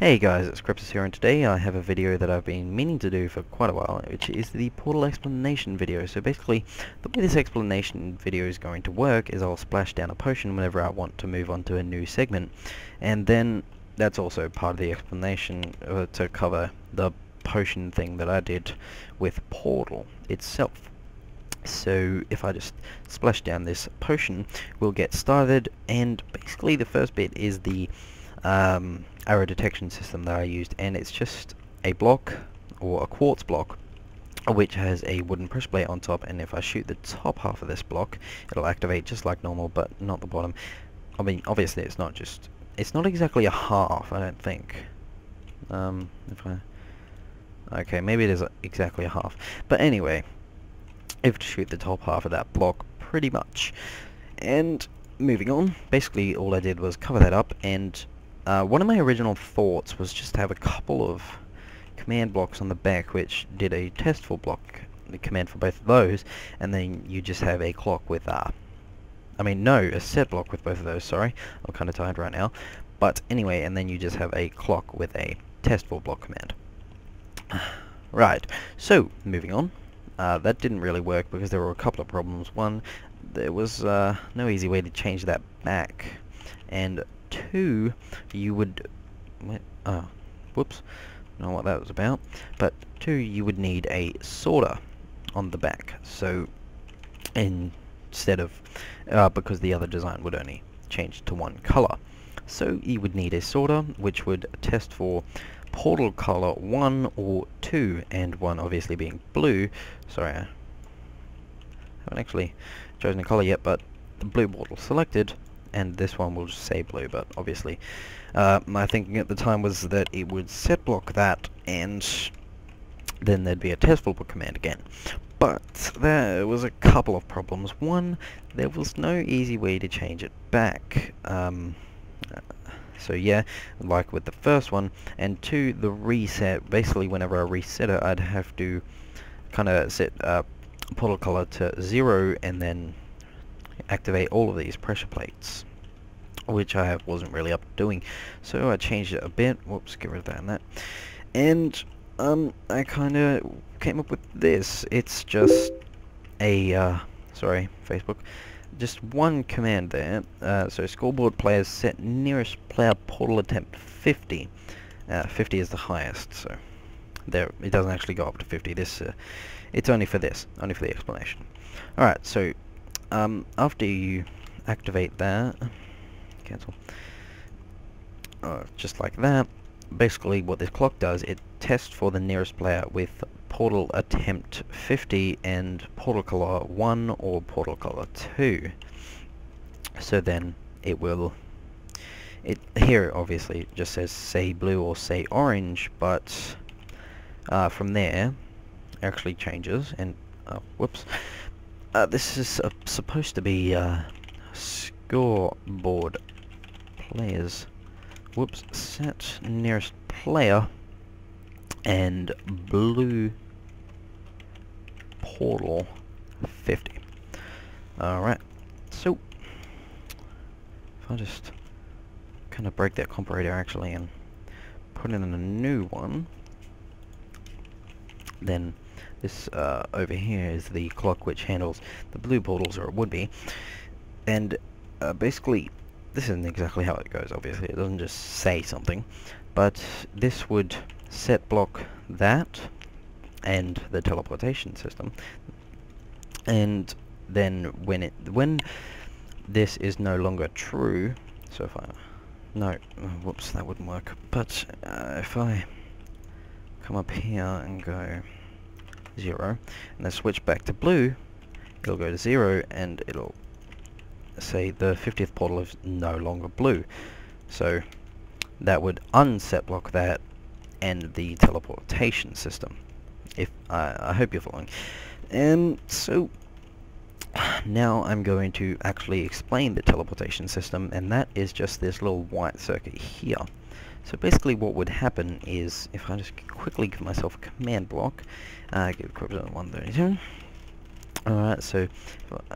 Hey guys, it's Cryptus here, and today I have a video that I've been meaning to do for quite a while, which is the Portal explanation video. So basically, the way this explanation video is going to work is I'll splash down a potion whenever I want to move on to a new segment, and then that's also part of the explanation to cover the potion thing that I did with Portal itself. So if I just splash down this potion, we'll get started, and basically the first bit is the arrow detection system that I used, and it's just a block, or a quartz block, which has a wooden pressure plate on top, and if I shoot the top half of this block, it'll activate just like normal, but not the bottom. I mean, obviously it's not exactly a half, I don't think. Okay, maybe it is exactly a half, but anyway, if to shoot the top half of that block, pretty much. And moving on, basically all I did was cover that up, and one of my original thoughts was just to have a couple of command blocks on the back which did a testful block, the command for both of those, and then you just have a clock with a set block with both of those, sorry, I'm kinda tired right now, but anyway, and then you just have a clock with a testful block command. Right, so moving on, that didn't really work because there were a couple of problems. One, there was no easy way to change that back, and two, you would, whoops, don't know what that was about, but two, you would need a sorter on the back, so instead of, because the other design would only change to one color, so you would need a sorter which would test for portal color 1 or 2, and 1 obviously being blue. Sorry, I haven't actually chosen a color yet, but the blue portal selected, and this one will just say blue, but obviously my thinking at the time was that it would set block that, and then there'd be a testful command again. But there was a couple of problems. One, there was no easy way to change it back. So yeah, like with the first one, and two, the reset, basically whenever I reset it, I'd have to kinda set portal color to 0 and then activate all of these pressure plates, which I wasn't really up to doing, so I changed it a bit. Whoops, get rid of that and that. And I kinda came up with this. It's just a sorry, Facebook. Just one command there. So scoreboard players set nearest player portal attempt 50. 50 is the highest, so there it doesn't actually go up to 50. This it's only for this, only for the explanation. All right, so after you activate that, cancel. Just like that. Basically, what this clock does, it tests for the nearest player with portal attempt 50 and portal color 1 or portal color 2. So then it will, here obviously it just says say blue or say orange, but from there it actually changes, and whoops, this is supposed to be scoreboard players, whoops, set nearest player and blue portal 50. Alright, so if I just kind of break that comparator actually and put in a new one, then this over here is the clock which handles the blue portals, or it would be, and basically this isn't exactly how it goes. Obviously it doesn't just say something, but this would set block that and the teleportation system, and then when this is no longer true, so if whoops, that wouldn't work, but if I come up here and go 0 and then switch back to blue, it'll go to 0 and it'll say the 50th portal is no longer blue, so that would unset block that and the teleportation system. If I hope you're following. And so now I'm going to actually explain the teleportation system, and that is just this little white circuit here. So basically what would happen is, if I just quickly give myself a command block, give Cryptus 132, Alright, so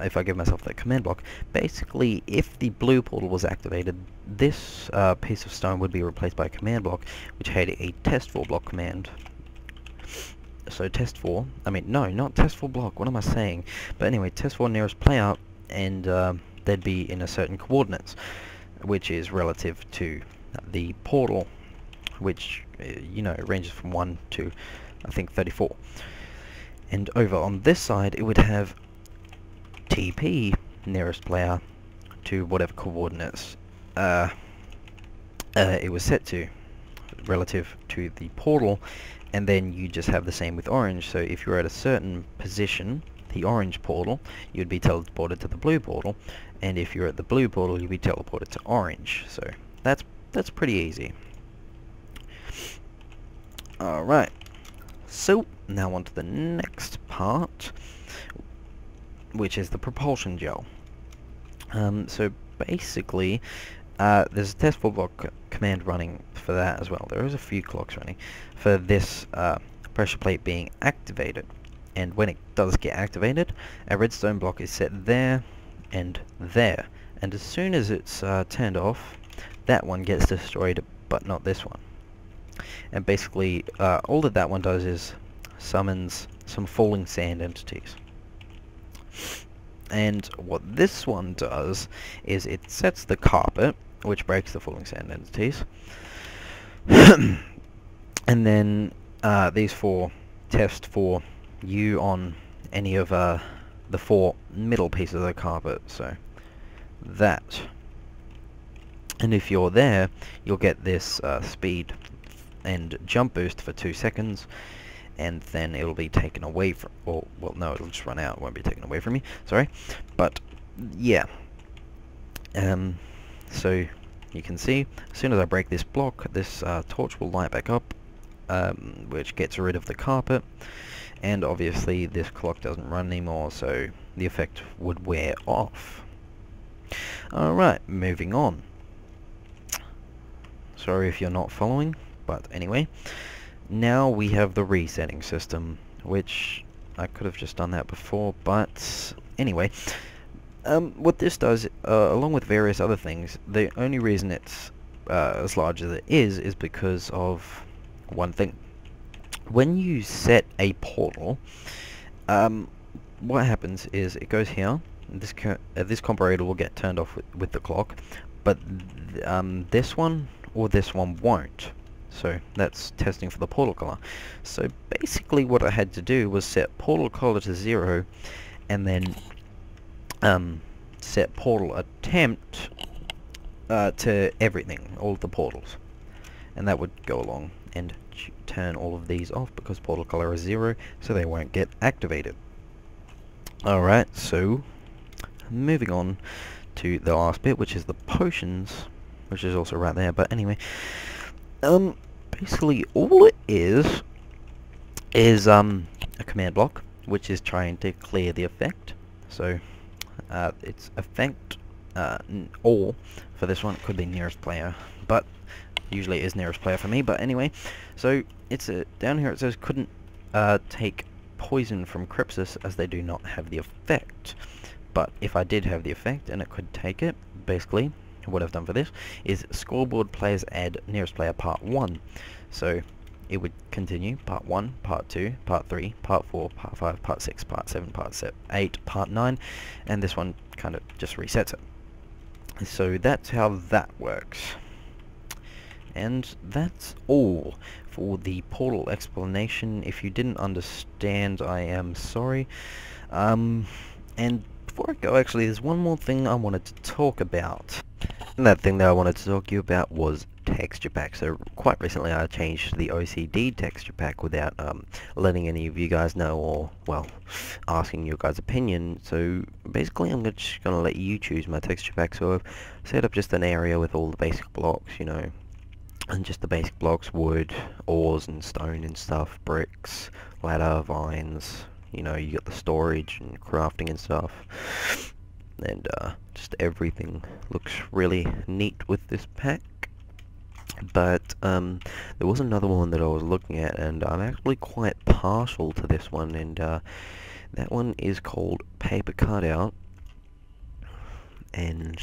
if I give myself that command block, basically if the blue portal was activated, this piece of stone would be replaced by a command block which had a test4 block command. So test4, not test4 block, what am I saying? But anyway, test4 nearest player, and they'd be in a certain coordinates, which is relative to the portal, which, ranges from 1 to, I think, 34. And over on this side, it would have TP nearest player to whatever coordinates it was set to, relative to the portal, and then you just have the same with orange. So if you're at a certain position, the orange portal, you'd be teleported to the blue portal, and if you're at the blue portal, you'd be teleported to orange. So that's pretty easy. Alright, so now on to the next part, which is the propulsion gel. So basically, there's a test4 block command running for that as well. There is a few clocks running for this pressure plate being activated. And when it does get activated, a redstone block is set there and there. And as soon as it's turned off, that one gets destroyed, but not this one. And basically, all that one does is summons some falling sand entities. And what this one does is it sets the carpet, which breaks the falling sand entities. And then these four test for you on any of the four middle pieces of the carpet. So that. And if you're there, you'll get this speed and jump boost for 2 seconds, and then it'll be taken away from, or, well, no, it'll just run out, it won't be taken away from you, sorry. But, yeah. So, you can see, as soon as I break this block, this torch will light back up, which gets rid of the carpet, and obviously this clock doesn't run anymore, so the effect would wear off. Alright, moving on. Sorry if you're not following, but anyway. Now we have the resetting system, which I could have just done that before, but anyway. What this does, along with various other things, the only reason it's as large as it is because of one thing. When you set a portal, what happens is it goes here, and this comparator will get turned off with the clock, but this one or this one won't. So that's testing for the portal color. So basically what I had to do was set portal color to 0, and then set portal attempt to everything, all of the portals. And that would go along and turn all of these off because portal color is 0, so they won't get activated. Alright, so moving on to the last bit, which is the potions, which is also right there, but anyway. Basically all it is a command block, which is trying to clear the effect. So it's effect, or for this one it could be nearest player, but usually it is nearest player for me, but anyway. So it's down here it says couldn't take poison from Crypsis as they do not have the effect. But if I did have the effect and it could take it, basically what I've done for this is scoreboard players add nearest player part 1. So it would continue part 1, part 2, part 3, part 4, part 5, part 6, part 7, part 8, part 9, and this one kind of just resets it. So that's how that works. And that's all for the portal explanation. If you didn't understand, I am sorry. And before I go, actually, there's one more thing I wanted to talk about. And that thing that I wanted to talk to you about was texture pack. So quite recently I changed the OCD texture pack without letting any of you guys know, or, well, asking your guys' opinion. So basically I'm just going to let you choose my texture pack. So I've set up just an area with all the basic blocks, you know, and just the basic blocks: wood, ores and stone and stuff, bricks, ladder, vines, you know, you got the storage and crafting and stuff. And just everything looks really neat with this pack. But there was another one that I was looking at, and I'm actually quite partial to this one, and That one is called Paper Cutout, and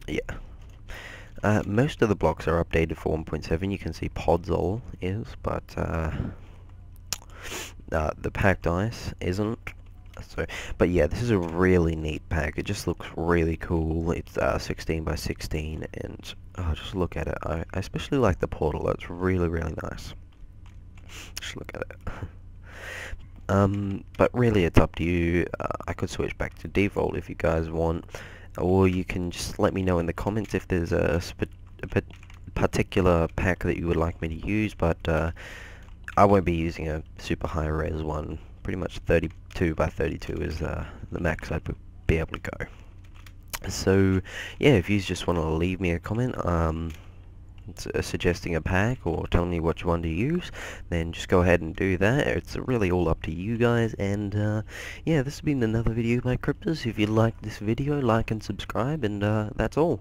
yeah. Most of the blocks are updated for 1.7. You can see Podzol is, but the packed ice isn't. So, but yeah, this is a really neat pack. It just looks really cool. It's 16 by 16, and oh, just look at it. I especially like the portal. It's really, really nice. Just look at it. But really, it's up to you. I could switch back to default if you guys want, or you can just let me know in the comments if there's a particular pack that you would like me to use, but I won't be using a super high res one. Pretty much 32 by 32 is the max I'd be able to go. So yeah, if you just want to leave me a comment suggesting a pack or telling me which one to use, then just go ahead and do that. It's really all up to you guys. And yeah, this has been another video by Cryptus. If you liked this video, like and subscribe, and that's all.